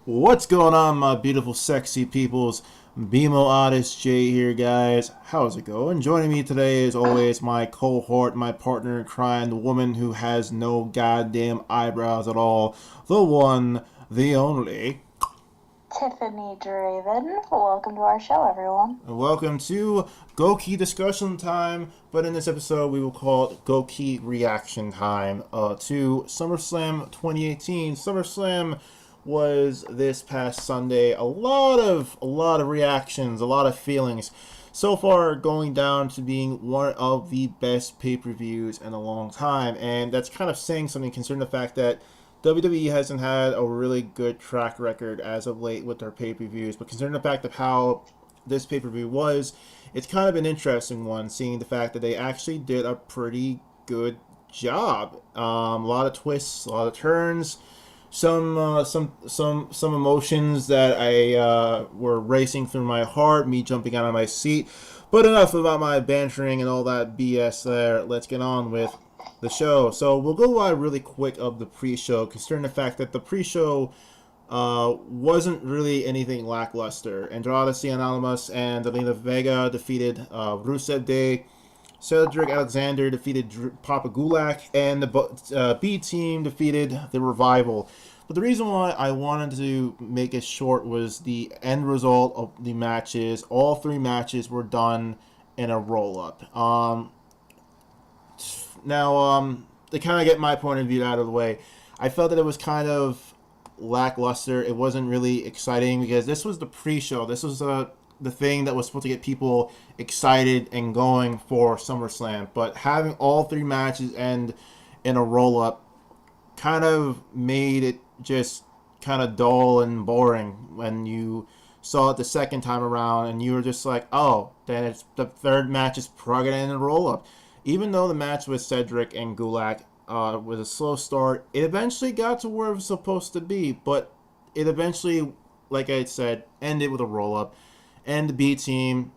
What's going on, my beautiful, sexy peoples? BMO Oddish J here, guys. How's it going? Joining me today, as always, my cohort, my partner in crime, the woman who has no goddamn eyebrows at all, the one, the only. Tiffany Draven. Welcome to our show, everyone. Welcome to Gouki discussion time, but in this episode, we will call it Gouki reaction time to SummerSlam 2018. SummerSlam was this past Sunday. A lot of reactions, a lot of feelings. So far, going down to being one of the best pay-per-views in a long time, and that's kind of saying something considering the fact that WWE hasn't had a really good track record as of late with their pay-per-views. But considering the fact of how this pay-per-view was, it's kind of an interesting one, seeing the fact that they actually did a pretty good job. A lot of twists, a lot of turns, some emotions that I were racing through my heart, me jumping out of my seat. But enough about my bantering and all that BS there. Let's get on with the show. So we'll go really quick of the pre-show, considering the fact that the pre-show wasn't really anything lackluster. Andrade Cien Almas and Zelina Vega defeated Rusev Day. Cedric Alexander defeated Papa Gulak, and the B team defeated the Revival. But the reason why I wanted to make it short was the end result of the matches. All three matches were done in a roll up. Now, to kind of get my point of view out of the way, I felt that it was kind of lackluster. It wasn't really exciting because this was the pre-show. This was the thing that was supposed to get people excited and going for SummerSlam. But having all three matches end in a roll-up kind of made it just kind of dull and boring when you saw it the second time around and you were just like, oh, then it's the third match is probably going to end in a roll-up. Even though the match with Cedric and Gulak was a slow start, it eventually got to where it was supposed to be, but it eventually, like I said, ended with a roll-up. And the B team,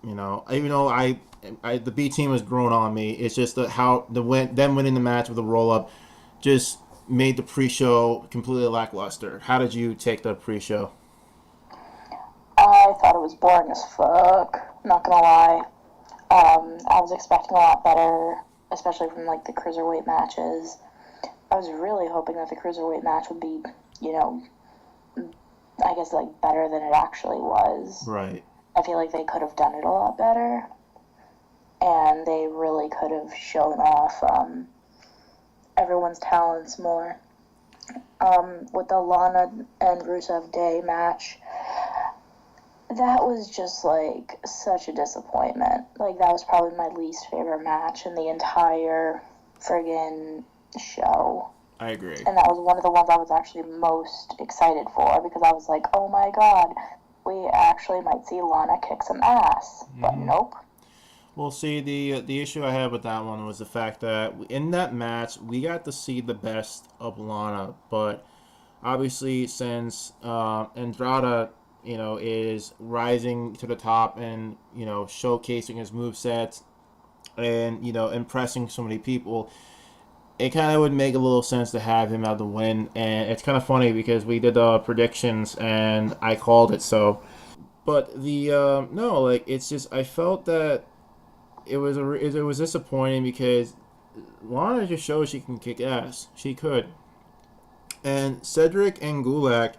even though the B team has grown on me, it's just that how them winning the match with a roll-up just made the pre-show completely lackluster. How did you take the pre-show? I thought it was boring as fuck. Not gonna lie. I was expecting a lot better, especially from like the cruiserweight matches. I was really hoping that the cruiserweight match would be, you know, I guess like better than it actually was. Right. I feel like they could have done it a lot better, and they really could have shown off everyone's talents more. With the Lana and Rusev Day match, that was just like such a disappointment. Like, that was probably my least favorite match in the entire friggin' show. I agree. And that was one of the ones I was actually most excited for because I was like, oh my god, we actually might see Lana kick some ass. But nope. Well, see, the issue I had with that one was the fact that in that match we got to see the best of Lana, but obviously since Andrade, is rising to the top and showcasing his movesets and impressing so many people, it kind of would make a little sense to have him have the win. And it's kind of funny because we did predictions and I called it so. But the no, like, it's just I felt that it was disappointing because Lana just shows she can kick ass. She could. And Cedric and Gulak,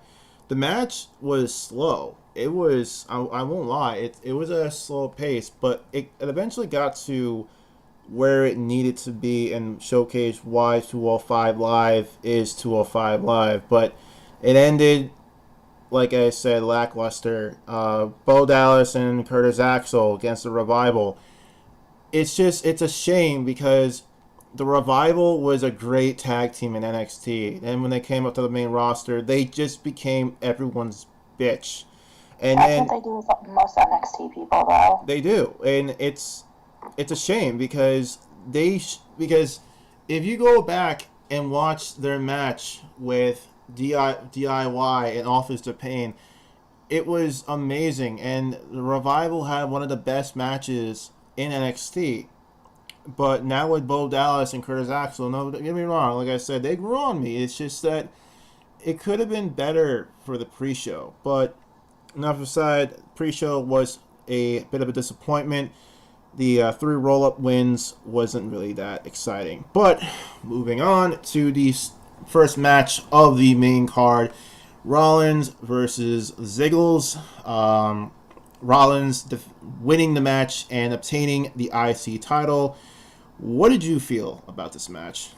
the match was slow. It was, I won't lie, it was a slow pace, but it eventually got to where it needed to be and showcase why 205 Live is 205 Live. But it ended, like I said, lackluster. Bo Dallas and Curtis Axel against the Revival. It's a shame because the Revival was a great tag team in NXT. And when they came up to the main roster, they just became everyone's bitch. And That's then what they do with most NXT people, though. they do, and it's a shame because because if you go back and watch their match with DIY and Authors to Pain, it was amazing, and the Revival had one of the best matches in NXT. But now with Bo Dallas and Curtis Axel, no, don't get me wrong. Like I said, they grew on me. It's just that it could have been better for the pre-show, but enough aside, pre-show was a bit of a disappointment. The three roll-up wins wasn't really that exciting. But moving on to the first match of the main card, Rollins versus Ziggles. Rollins winning the match and obtaining the IC title. What did you feel about this match?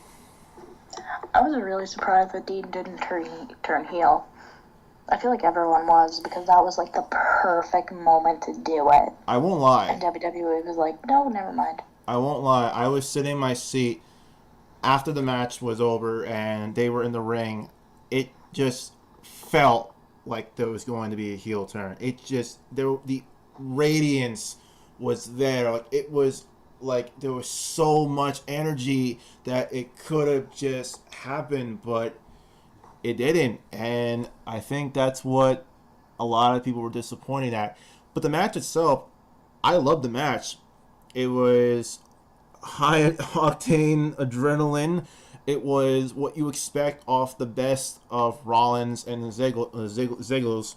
I was really surprised that Dean didn't turn heel. I feel like everyone was, because that was like the perfect moment to do it. I won't lie. And WWE was like, no, never mind. I won't lie. I was sitting in my seat after the match was over and they were in the ring. It just felt like there was going to be a heel turn. The radiance was there. Like it was like there was so much energy that it could have just happened, but it didn't. And I think that's what a lot of people were disappointed at. But the match itself, I loved the match. It was high octane adrenaline. It was what you expect off the best of Rollins and Ziggles.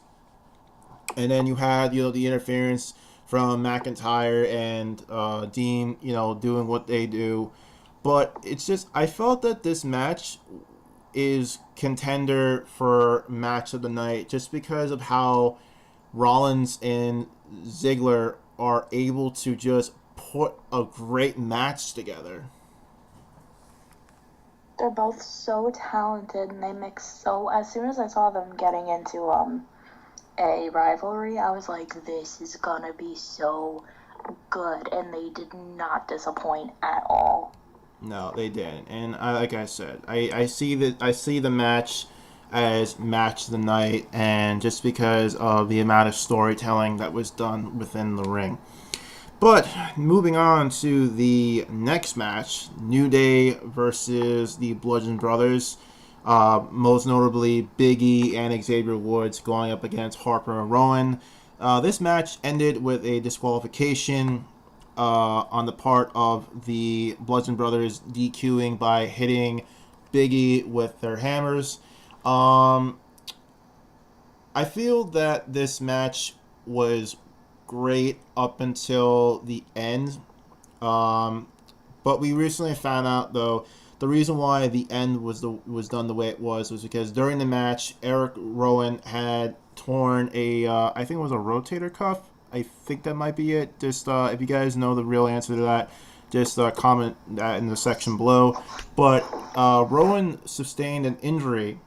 And then you had, the interference from McIntyre and Dean, doing what they do. But it's just, I felt that this match is contender for match of the night just because of how Rollins and Ziggler are able to just put a great match together. They're both so talented, and they mix so... As soon as I saw them getting into a rivalry, I was like, this is gonna be so good, and they did not disappoint at all. No, they didn't. And like I said, I see the match as match of the night, and just because of the amount of storytelling that was done within the ring. But moving on to the next match, New Day versus the Bludgeon Brothers. Most notably, Big E and Xavier Woods going up against Harper and Rowan. This match ended with a disqualification on the part of the Bludgeon Brothers, DQing by hitting Big E with their hammers. I feel that this match was great up until the end. But we recently found out, though, the reason why the end was done the way it was because during the match, Eric Rowan had torn I think it was a rotator cuff. I think that might be it. Just if you guys know the real answer to that, just comment that in the section below. But Rowan sustained an injury,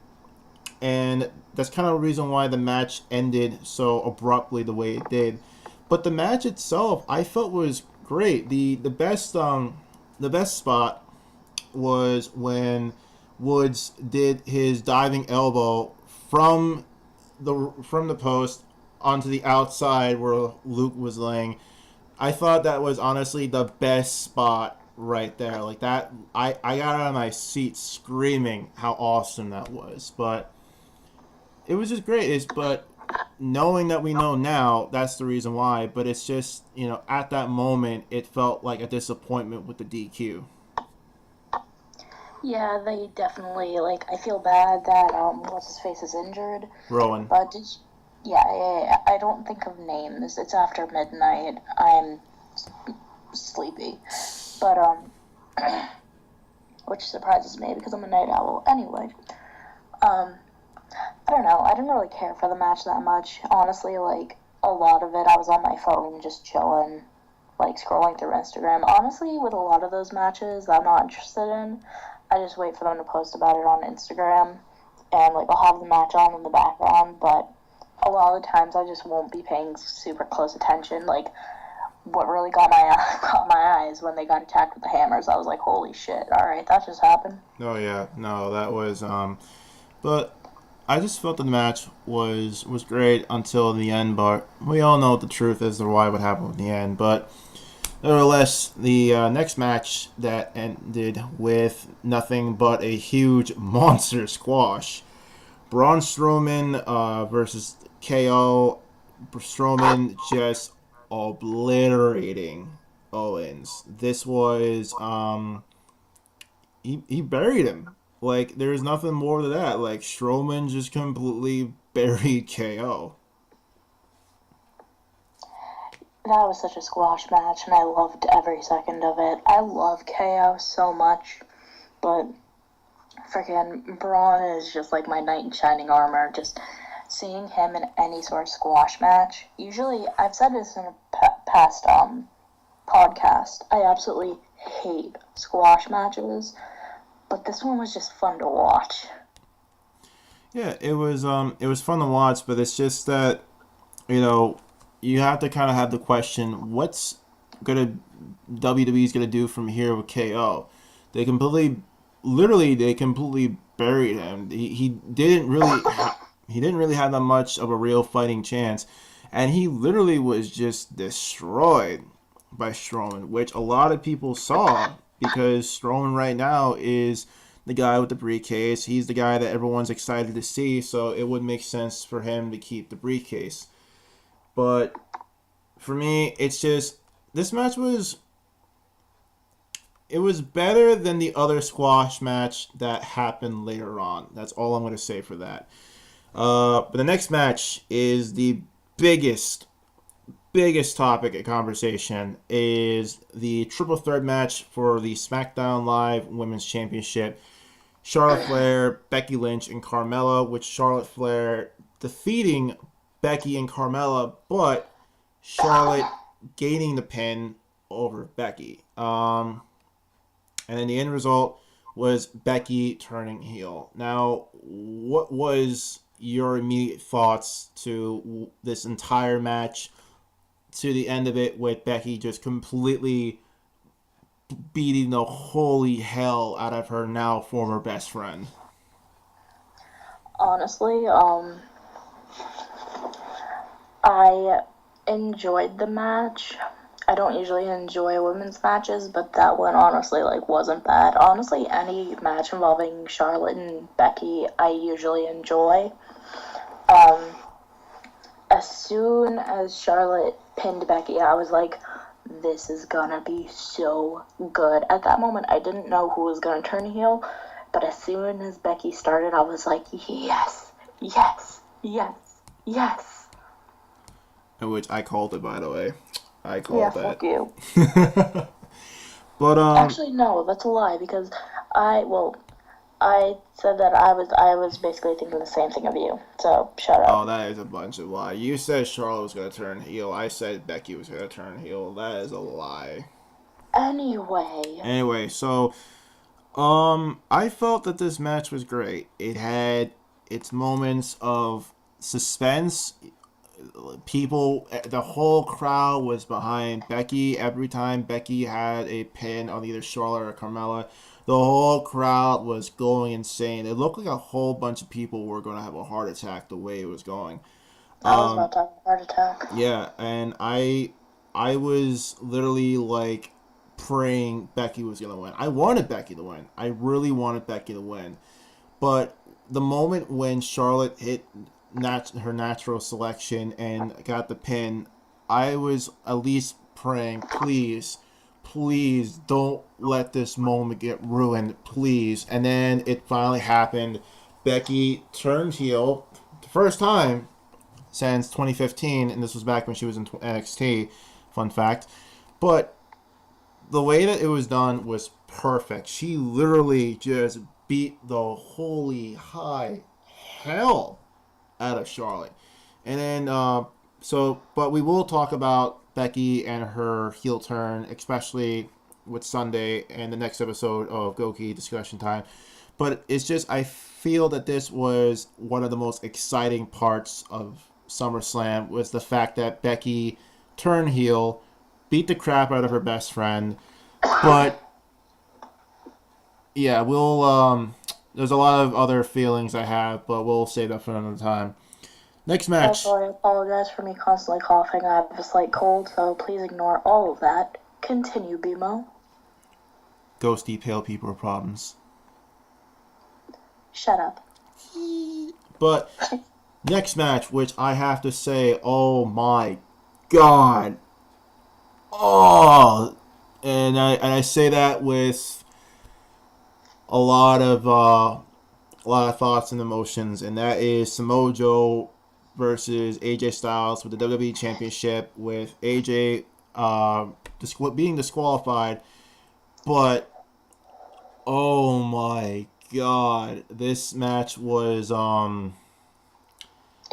and that's kind of the reason why the match ended so abruptly the way it did. But the match itself, I felt was great. The best spot was when Woods did his diving elbow from the post onto the outside where Luke was laying. I thought that was honestly the best spot right there. Like that, I got out of my seat screaming how awesome that was. But it was just great. But knowing that we know now, that's the reason why. But it's just, at that moment, it felt like a disappointment with the DQ. Yeah, they definitely, I feel bad that, what's-his-face is injured. Rowan. But, yeah, I don't think of names. It's after midnight. I'm sleepy. But, which surprises me because I'm a night owl. Anyway, I don't know. I didn't really care for the match that much. Honestly, a lot of it, I was on my phone just chilling, scrolling through Instagram. Honestly, with a lot of those matches that I'm not interested in, I just wait for them to post about it on Instagram, and, I'll have the match on in the background, but a lot of the times I just won't be paying super close attention. What really got my eyes when they got attacked with the hammers, I was like, holy shit, alright, that just happened. Oh, yeah. No, that was, but I just felt the match was great until the end, but we all know what the truth is to why what happened at the end. But nevertheless, the next match that ended with nothing but a huge monster squash. Braun Strowman versus KO. Strowman just obliterating Owens. This was he buried him. Like, there's nothing more to that. Like, Strowman just completely buried KO. That was such a squash match, and I loved every second of it. I love KO so much, but freaking Braun is just like my knight in shining armor. Just seeing him in any sort of squash match. Usually, I've said this in a past podcast. I absolutely hate squash matches, but this one was just fun to watch. Yeah, it was fun to watch, but it's just that, you know, you have to kind of have the question, what's gonna WWE's gonna do from here with KO? They completely, literally, they completely buried him. He didn't really he didn't really have that much of a real fighting chance, and he literally was just destroyed by Strowman, which a lot of people saw because Strowman right now is the guy with the briefcase. He's the guy that everyone's excited to see, so it would make sense for him to keep the briefcase. But for me, it's just this match was it was better than the other squash match that happened later on. That's all I'm going to say for that. But the next match is the biggest topic of conversation is the triple threat match for the SmackDown Live Women's Championship. Charlotte Flair, Becky Lynch, and Carmella, with Charlotte Flair defeating Becky and Carmella, but Charlotte gaining the pin over Becky. And then the end result was Becky turning heel. Now, what was your immediate thoughts to this entire match, to the end of it with Becky just completely beating the holy hell out of her now former best friend? Honestly, I enjoyed the match. I don't usually enjoy women's matches, but that one honestly wasn't bad. Honestly, any match involving Charlotte and Becky, I usually enjoy. As soon as Charlotte pinned Becky, I was like, this is gonna be so good. At that moment, I didn't know who was gonna turn heel, but as soon as Becky started, I was like, yes, yes, yes, yes. Which I called it, by the way. I called that. Fuck you. But Actually, no, that's a lie, because I said that I was basically thinking the same thing of you. So shut up. Oh, that is a bunch of lie. You said Charlotte was gonna turn heel. I said Becky was gonna turn heel. That is a lie. Anyway, so I felt that this match was great. It had its moments of suspense. The whole crowd was behind Becky. Every time Becky had a pin on either Charlotte or Carmella, the whole crowd was going insane. It looked like a whole bunch of people were going to have a heart attack the way it was going. I was about to have a heart attack. Yeah, and I was literally like praying Becky was going to win. I wanted Becky to win. I really wanted Becky to win. But the moment when Charlotte hit her natural selection and got the pin, I was at least praying, please don't let this moment get ruined, please. And then it finally happened. Becky turned heel the first time since 2015, and this was back when she was in NXT, fun fact. But the way that it was done was perfect. She literally just beat the holy high hell out of Charlotte. And then, but we will talk about Becky and her heel turn, especially with Sunday and the next episode of Gouki Discussion Time. But it's just, I feel that this was one of the most exciting parts of SummerSlam, was the fact that Becky turned heel, beat the crap out of her best friend. But yeah, there's a lot of other feelings I have, but we'll save that for another time. Next match. Also, I apologize for me constantly coughing. I have a slight cold, so please ignore all of that. Continue, BMO. Ghosty pale people problems. Shut up. But next match, which I have to say, oh my god. Oh, and I say that with a lot of thoughts and emotions, and that is Samoa Joe versus AJ Styles for the WWE Championship, with AJ being disqualified. But oh my god, this match was it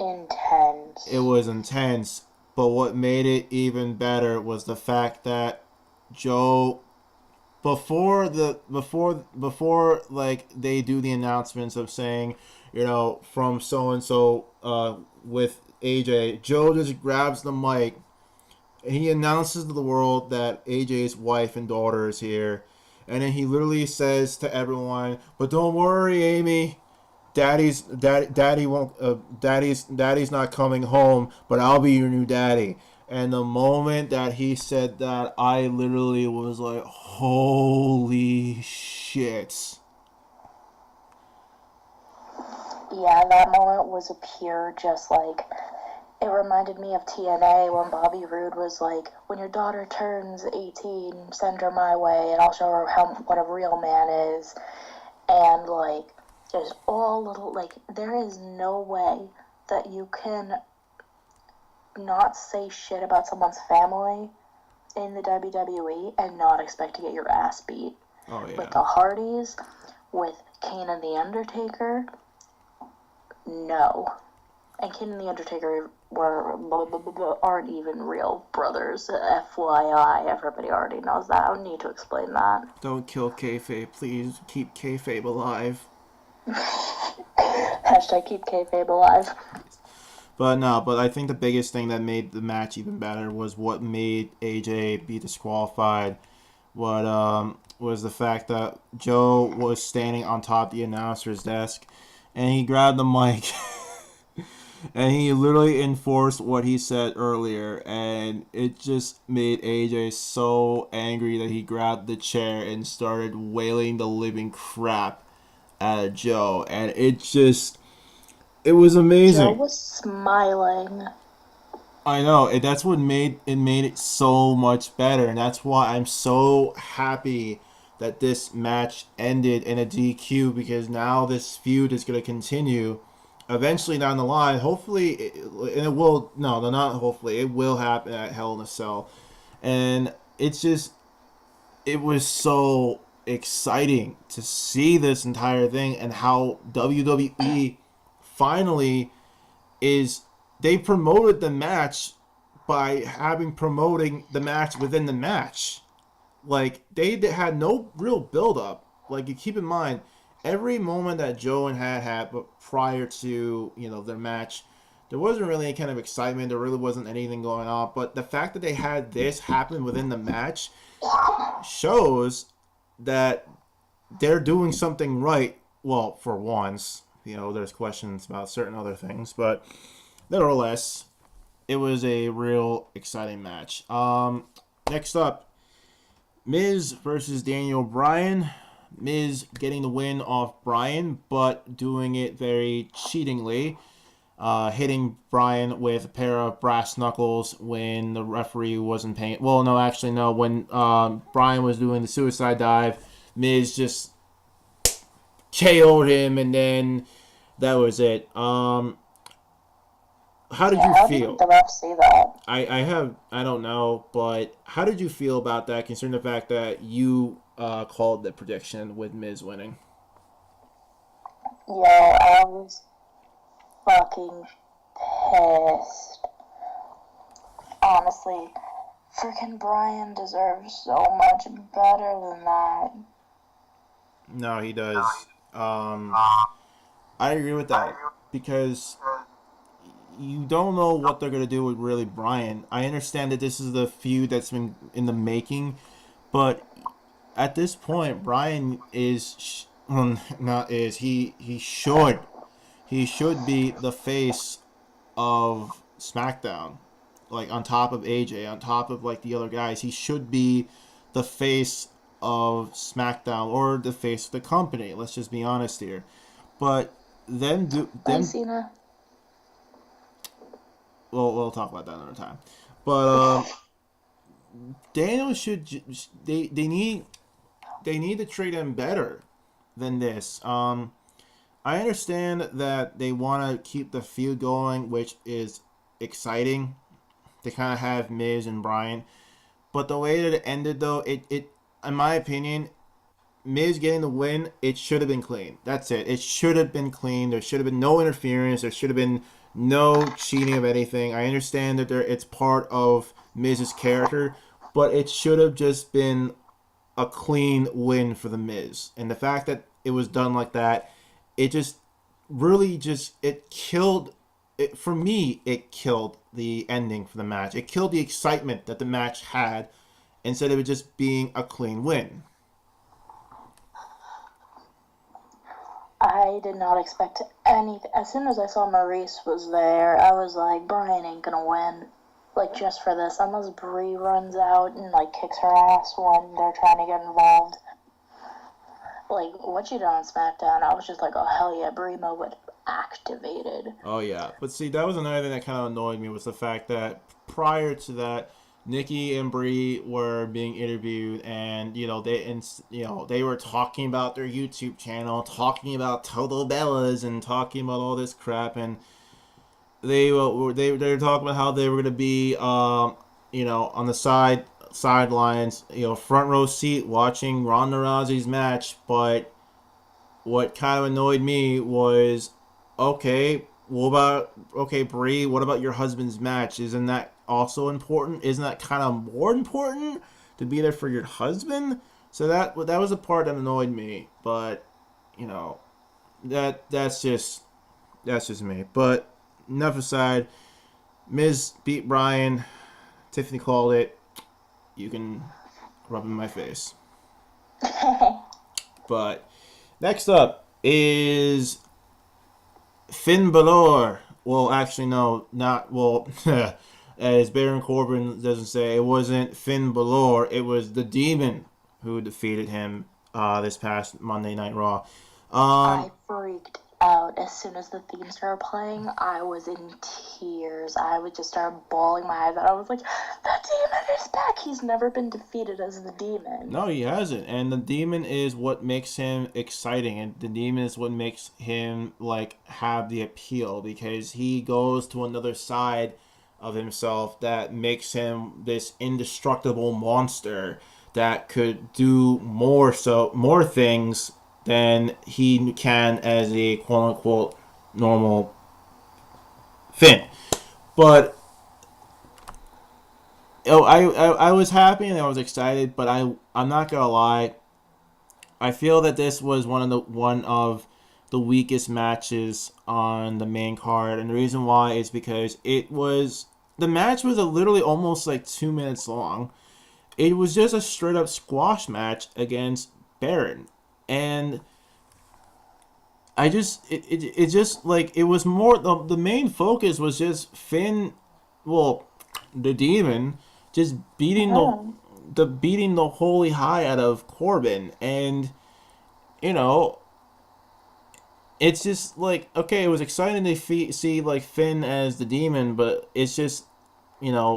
Intense. was intense. But what made it even better was the fact that Joe, before like they do the announcements of saying, from so and so with AJ, Joe just grabs the mic and he announces to the world that AJ's wife and daughter is here, and then he literally says to everyone, "But don't worry, Amy. Daddy won't. Daddy's not coming home, but I'll be your new daddy." And the moment that he said that, I literally was like, "Holy shit!" Yeah, that moment was a pure just like it reminded me of TNA when Bobby Roode was like, "When your daughter turns 18, send her my way, and I'll show her what a real man is." And like, there's all little like, there is no way that you can not say shit about someone's family in the WWE and not expect to get your ass beat. Oh With yeah. the Hardys, with Kane and The Undertaker, no. And Kane and The Undertaker aren't even real brothers. FYI, everybody already knows that. I don't need to explain that. Don't kill kayfabe, please. Keep kayfabe alive. Hashtag keep kayfabe alive. But no, but I think the biggest thing that made the match even better was what made AJ be disqualified. What was the fact that Joe was standing on top of the announcer's desk, and he grabbed the mic, and he literally enforced what he said earlier, and it just made AJ so angry that he grabbed the chair and started wailing the living crap out of Joe, and it was Joe amazing. was smiling. I know, and that's what made it so much better, and that's why I'm so happy that this match ended in a DQ, because now this feud is going to continue eventually down the line. Hopefully, and it will. No, not hopefully. It will happen at Hell in a Cell, and it was so exciting to see this entire thing and how WWE finally is they promoted the match by having promoting the match within the match. Like they had no real build up. Like you keep in mind every moment that Joe and had prior to their match, there wasn't really any kind of excitement. There really wasn't anything going on. But the fact that they had this happen within the match shows that they're doing something right. Well, for once, there's questions about certain other things, but nevertheless, it was a real exciting match. Next up, Miz versus Daniel Bryan. Miz getting the win off Bryan, but doing it very cheatingly, hitting Bryan with a pair of brass knuckles when the referee wasn't paying. Well, no, actually, no. When Bryan was doing the suicide dive, Miz just KO'd him, and then that was it. How did Yeah, you how did feel? the ref see that? I don't know, but how did you feel about that, considering the fact that you called the prediction with Miz winning? Yo, I was fucking pissed. Honestly, freaking Brian deserves so much better than that. No, he does. I agree with that, because you don't know what they're gonna do with really Brian. I understand that this is the feud that's been in the making, but at this point, Brian is not is he should be the face of SmackDown, like on top of AJ, on top of like the other guys. He should be the face of SmackDown, or the face of the company. Let's just be honest here. But Bye, them Cena. we'll talk about that another time. But Daniel should they need to treat him better. than this. I understand that they want to keep the feud going, which is exciting. They kind of have Miz and Bryan, but the way that it ended, though, it in my opinion, Miz getting the win, it should have been clean. That's it. It should have been clean. There should have been no interference. There should have been no cheating of anything. I understand that it's part of Miz's character, but it should have just been a clean win for the Miz. And the fact that it was done like that, it just really just it killed it for me. It killed the ending for the match. It killed the excitement that the match had instead of it just being a clean win. I did not expect anything. As soon as I saw Maurice was there, I was like, Bryan ain't gonna win. Like, just for this. Unless Brie runs out and, like, kicks her ass when they're trying to get involved. Like, what you done on SmackDown, I was just like, oh, hell yeah, Brie mode activated. Oh yeah, but see, that was another thing that kind of annoyed me was the fact that prior to that, Nikki and Brie were being interviewed, and they were talking about their YouTube channel, talking about Total Bellas, and talking about all this crap, and they were talking about how they were gonna be on the sidelines, front row seat watching Ronda Rousey's match, but what kind of annoyed me was, okay, Brie, what about your husband's match? Isn't that also important? Isn't that kind of more important to be there for your husband? So that was the part that annoyed me. But that's just me. But enough aside, Miz beat Bryan. Tiffany called it. You can rub in my face. But next up is Finn Balor. Well, actually, no, not well. As Baron Corbin doesn't say, it wasn't Finn Balor. It was the Demon who defeated him this past Monday Night Raw. I freaked out as soon as the theme started playing. I was in tears. I would just start bawling my eyes out. I was like, the Demon is back. He's never been defeated as the Demon. No, he hasn't. And the Demon is what makes him exciting. And the Demon is what makes him have the appeal, because he goes to another side of himself that makes him this indestructible monster that could do more things than he can as a quote unquote normal Finn. But I was happy and I was excited, but I'm not gonna lie, I feel that this was one of the weakest matches on the main card, and the reason why is because the match was literally almost 2 minutes long. It was just a straight up squash match against Baron, and it was more the main focus was just Finn, the Demon, just beating the holy high out of Corbin, and it's just okay, it was exciting to see Finn as the Demon, but it's just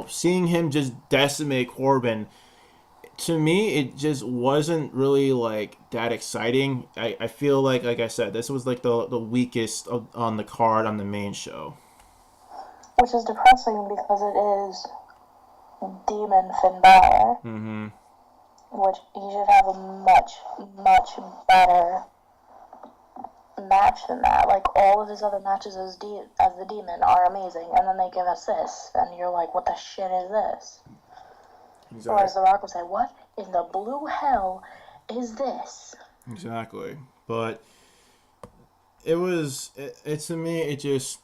seeing him just decimate Corbin, to me it just wasn't really that exciting. I feel like I said, this was the weakest on the card on the main show, which is depressing because it is Demon Finn Balor. Mm-hmm. Which he should have a much, much better match than that. All of his other matches as the Demon are amazing, and then they give us this, and you're like, what the shit is this? Exactly. Or as The Rock would say, what in the blue hell is this? Exactly. But it to me, it just,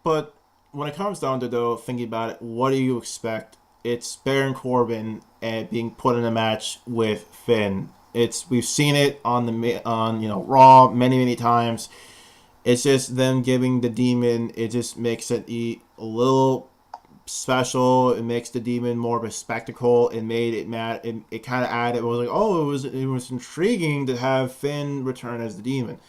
but when it comes down to though, thinking about it, what do you expect? It's Baron Corbin and being put in a match with Finn. We've seen it on Raw many times. It's just them giving the Demon. It just makes it a little special. It makes the Demon more of a spectacle. It made it mad. It kind of added. It was it was intriguing to have Finn return as the Demon.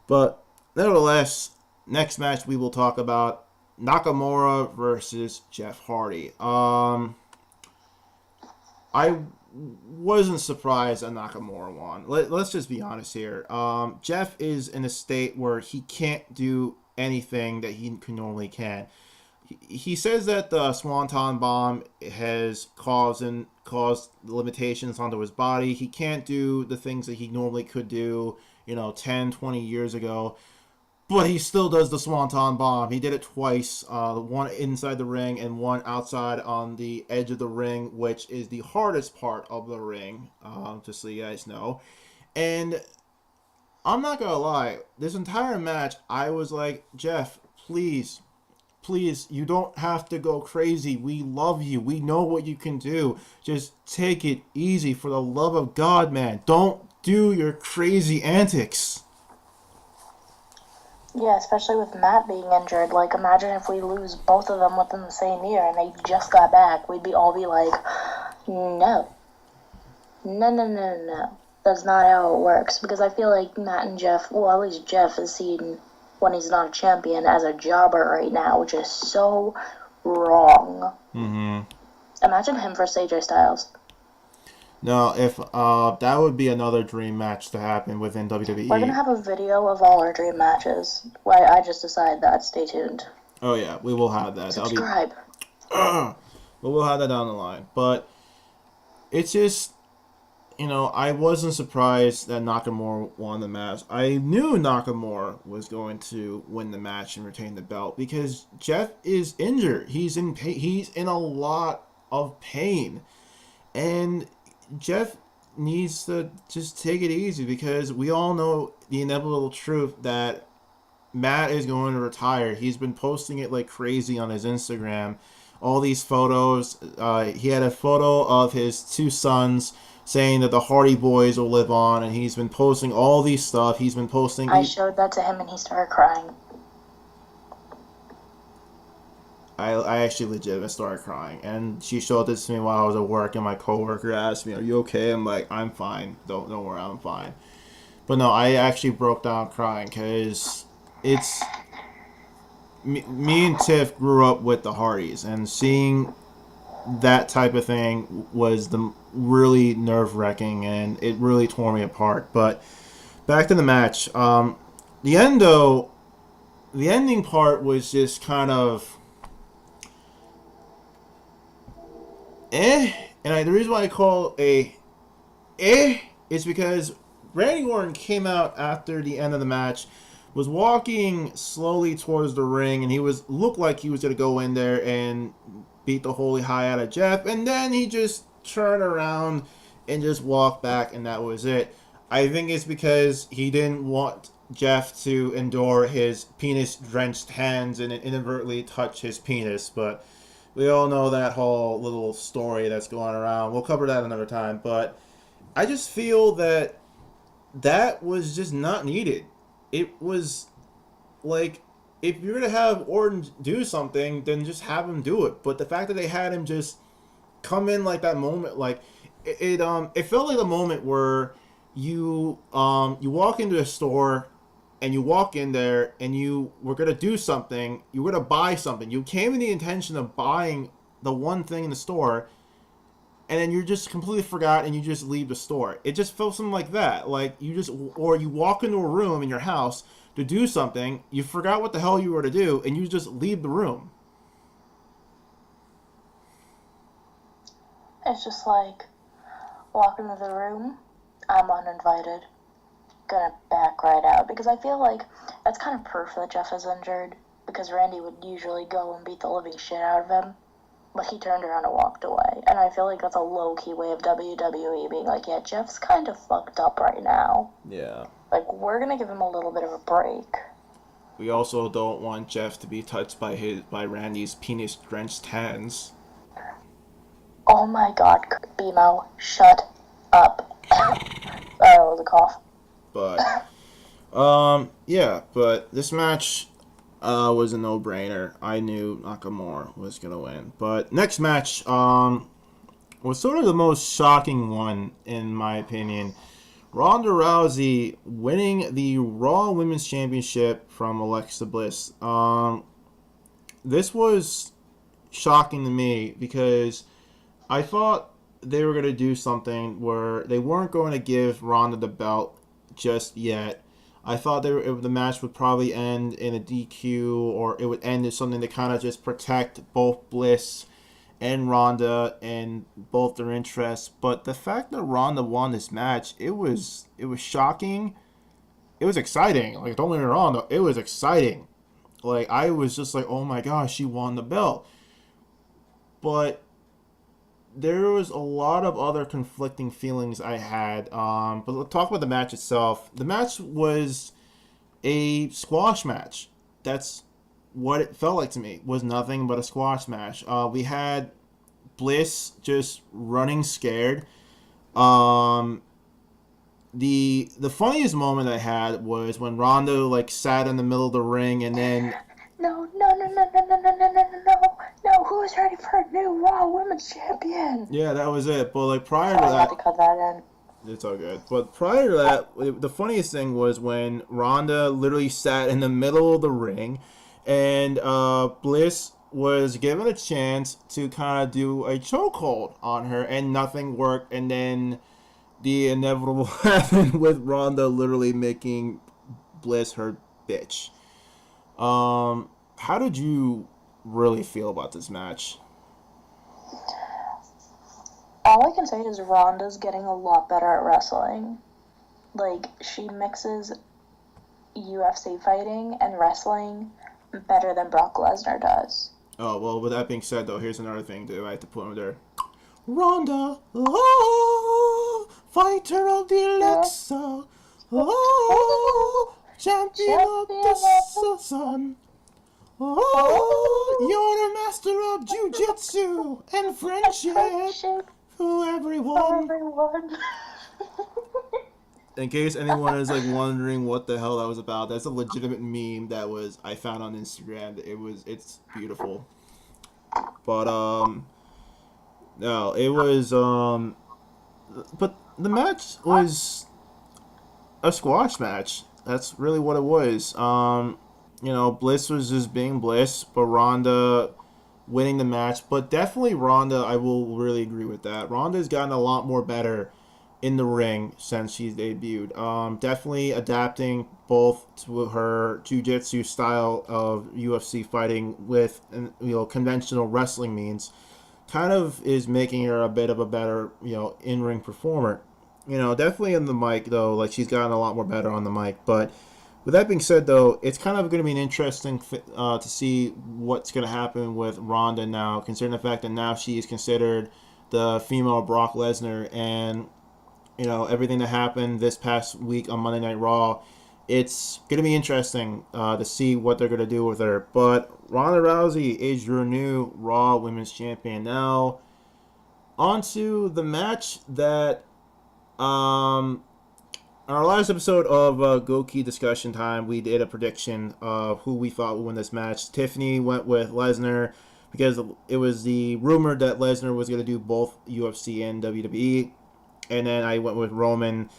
But nevertheless, next match we will talk about Nakamura versus Jeff Hardy. I wasn't surprised that Nakamura won. Let's just be honest here. Jeff is in a state where he can't do anything that he normally can. He says that the Swanton bomb has caused limitations onto his body. He can't do the things that he normally could do, 10, 20 years ago. But he still does the Swanton bomb. He did it twice, one inside the ring and one outside on the edge of the ring, which is the hardest part of the ring, just so you guys know. And I'm not going to lie, this entire match, I was like, Jeff, please, you don't have to go crazy. We love you. We know what you can do. Just take it easy for the love of God, man. Don't do your crazy antics. Yeah, especially with Matt being injured. Like, imagine if we lose both of them within the same year and they just got back. We'd all be like, no. No. That's not how it works. Because I feel like Matt and Jeff, well, at least Jeff is seen when he's not a champion as a jobber right now, which is so wrong. Mm-hmm. Imagine him versus AJ Styles. No, if that would be another dream match to happen within WWE. We're gonna have a video of all our dream matches. Why I just decided that. Stay tuned. Oh yeah, we will have that. Subscribe. We'll have that down the line. But it's just, I wasn't surprised that Nakamura won the match. I knew Nakamura was going to win the match and retain the belt because Jeff is injured. He's in pain. He's in a lot of pain, and Jeff needs to just take it easy because we all know the inevitable truth that Matt is going to retire. He's been posting it like crazy on his Instagram. All these photos. He had a photo of his two sons saying that the Hardy Boys will live on, and he's been posting all these stuff. He's been posting... I showed that to him and he started crying. I actually legitimately started crying, and she showed this to me while I was at work, and my coworker asked me, "Are you okay?" I'm like, "I'm fine. Don't worry, I'm fine." But no, I actually broke down crying because it's me and Tiff grew up with the Hardys, and seeing that type of thing was really nerve-wracking, and it really tore me apart. But back to the match. The ending part was just kind of and the reason why I call it is because Randy Orton came out after the end of the match, was walking slowly towards the ring, and looked like he was going to go in there and beat the holy high out of Jeff, and then he just turned around and just walked back, and that was it. I think it's because he didn't want Jeff to endure his penis-drenched hands and inadvertently touch his penis, but we all know that whole little story that's going around. We'll cover that another time, but I just feel that was just not needed. It was like, if you're going to have Orton do something, then just have him do it. But the fact that they had him just come in like that moment, like, it felt like the moment where you walk into a store and you walk in there and you were going to do something, you were going to buy something. You came with the intention of buying the one thing in the store, and then you just completely forgot and you just leave the store. It just felt something like that. Like or you walk into a room in your house to do something, you forgot what the hell you were to do, and you just leave the room. It's just like, walk into the room, I'm uninvited. Gonna back right out, because I feel like that's kind of proof that Jeff is injured, because Randy would usually go and beat the living shit out of him, but he turned around and walked away, and I feel like that's a low-key way of WWE being like, yeah, Jeff's kind of fucked up right now. Yeah. Like, we're gonna give him a little bit of a break. We also don't want Jeff to be touched by Randy's penis-drenched hands. Oh my god, BMO, shut up. That was a cough. But, yeah, but this match was a no-brainer. I knew Nakamura was going to win. But next match was sort of the most shocking one, in my opinion. Ronda Rousey winning the Raw Women's Championship from Alexa Bliss. This was shocking to me because I thought they were going to do something where they weren't going to give Ronda the belt just yet. I thought the match would probably end in a DQ, or it would end in something to kind of just protect both Bliss and Ronda and both their interests. But the fact that Ronda won this match, it was shocking. It was exciting. Like, don't get me wrong, though, it was exciting. Like, I was just like, oh my gosh, she won the belt. But there was a lot of other conflicting feelings I had. But let's talk about the match itself. The match was a squash match. That's what it felt like to me. Was nothing but a squash match. We had Bliss just running scared. Um, the funniest moment I had was when Rondo like sat in the middle of the ring and then No, no, no, no, no, no, no, no, no, no, no. No, who's ready for a new Raw Women's Champion? yeah, that was it. But like prior to I had that, to cut that in. it's all good. But prior to that, the funniest thing was when Ronda literally sat in the middle of the ring, and Bliss was given a chance to kind of do a chokehold on her, and nothing worked. And then the inevitable happened with Ronda literally making Bliss her bitch. How did you really feel about this match? All I can say is Ronda's getting a lot better at wrestling. Like, she mixes UFC fighting and wrestling better than Brock Lesnar does. Oh, well, with that being said, though, here's another thing that I have to put on there. Ronda, oh, fighter of the Alexa, oh, champion of the sun. Oh, you're a master of jiu-jitsu and friendship to everyone. In case anyone is like wondering what the hell that was about, that's a legitimate meme that I found on Instagram. It's beautiful. But no, it was but the match was a squash match. That's really what it was. Bliss was just being Bliss, but Ronda winning the match. But definitely Ronda, I will really agree with that. Ronda's gotten a lot more better in the ring since she's debuted. Definitely adapting both to her jiu-jitsu style of UFC fighting with conventional wrestling means. Kind of is making her a bit of a better in-ring performer. Definitely in the mic though, like she's gotten a lot more better on the mic, but. With that being said, though, it's kind of going to be an interesting to see what's going to happen with Ronda now, considering the fact that now she is considered the female Brock Lesnar, and everything that happened this past week on Monday Night Raw. It's going to be interesting to see what they're going to do with her. But Ronda Rousey is your new Raw Women's Champion. Now, on to the match that. On our last episode of Gouki Discussion Time, we did a prediction of who we thought would win this match. Tiffany went with Lesnar because it was the rumor that Lesnar was going to do both UFC and WWE. And then I went with Roman.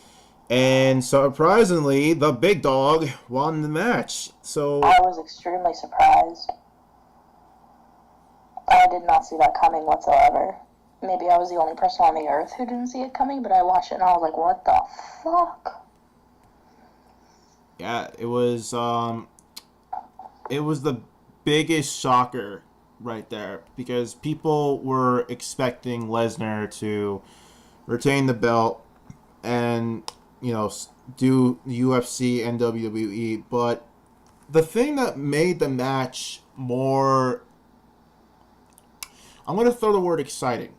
And surprisingly, the big dog won the match. So I was extremely surprised. I did not see that coming whatsoever. Maybe I was the only person on the earth who didn't see it coming, but I watched it and I was like, what the fuck? Yeah, it was the biggest shocker right there because people were expecting Lesnar to retain the belt and do UFC and WWE, but the thing that made the match more, I'm going to throw the word exciting,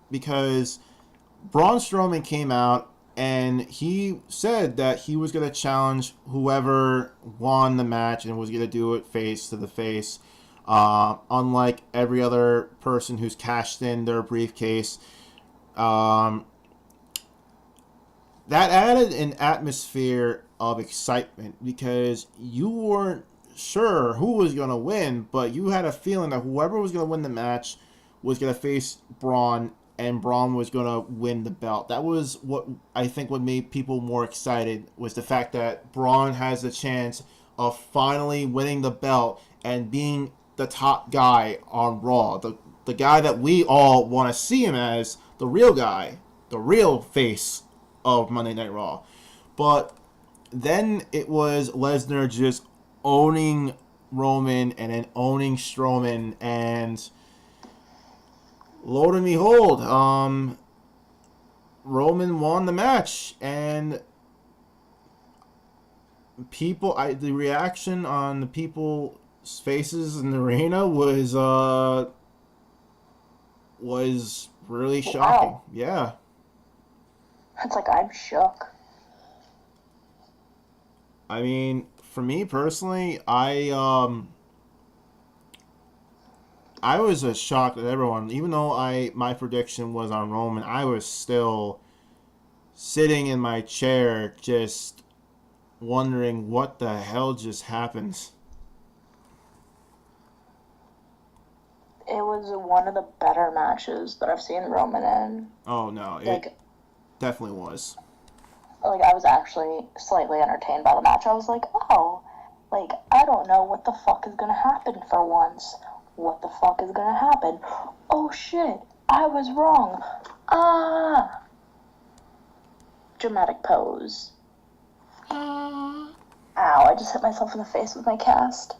because Braun Strowman came out and he said that he was going to challenge whoever won the match and was going to do it face to the face. Unlike every other person who's cashed in their briefcase. That added an atmosphere of excitement because you weren't sure who was going to win, but you had a feeling that whoever was going to win the match was going to face Braun, and Braun was going to win the belt. That was what I think what made people more excited, was the fact that Braun has the chance of finally winning the belt and being the top guy on Raw. The guy that we all want to see him as the real guy, the real face of Monday Night Raw. But then it was Lesnar just owning Roman and then owning Strowman, and lo and behold, Roman won the match, and the reaction on the people's faces in the arena was really shocking. Wow. Yeah. It's like I'm shook. I mean, for me personally, I was as shocked as everyone. Even though my prediction was on Roman, I was still sitting in my chair just wondering what the hell just happened. It was one of the better matches that I've seen Roman in. Oh no, it Like, definitely was. I was actually slightly entertained by the match. I was like, oh, like, I don't know what the fuck is gonna happen for once. What the fuck is gonna happen? Oh shit, I was wrong. Ah! Dramatic pose. Ow, I just hit myself in the face with my cast.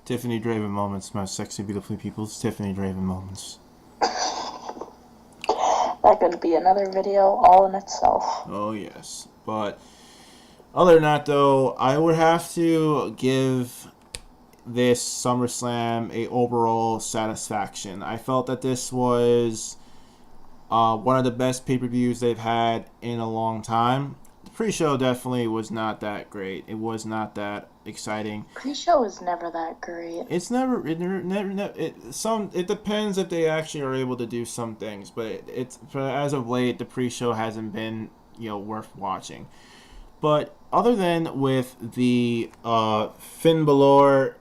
Tiffany Draven moments, my sexy, beautiful people's Tiffany Draven moments. That could be another video all in itself. Oh yes, but other than that, though, I would have to give this SummerSlam a overall satisfaction. I felt that this was one of the best pay-per-views they've had in a long time. The pre-show definitely was not that great. It was not that exciting. Pre-show is never that great. It depends if they actually are able to do some things, but as of late, the pre-show hasn't been worth watching. But other than with the Finn Balor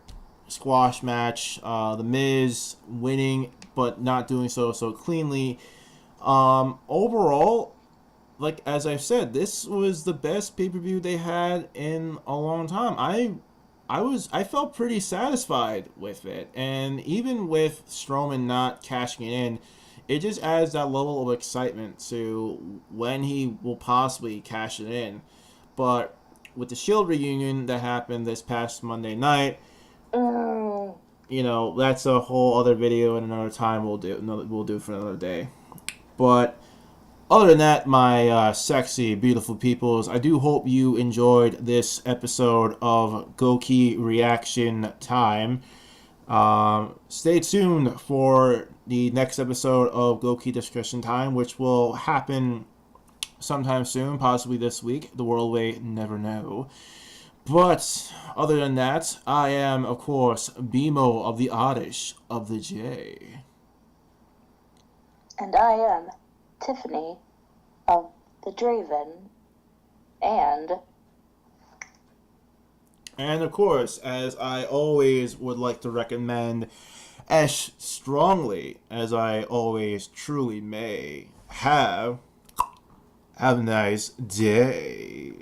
squash match, the Miz winning but not doing so cleanly, overall, like as I've said, this was the best pay-per-view they had in a long time. I felt pretty satisfied with it, and even with Strowman not cashing it in, it just adds that level of excitement to when he will possibly cash it in. But with the Shield reunion that happened this past Monday night, that's a whole other video and another time we'll do for another day. But other than that, my sexy, beautiful peoples, I do hope you enjoyed this episode of Gouki Reaction Time. Stay tuned for the next episode of Gouki Discussion Time, which will happen sometime soon, possibly this week. The world may never know. But other than that, I am, of course, Bimo of the Oddish of the J. And I am Tiffany of the Draven, and of course, as I always would like to recommend, as strongly as I always truly may, have a nice day.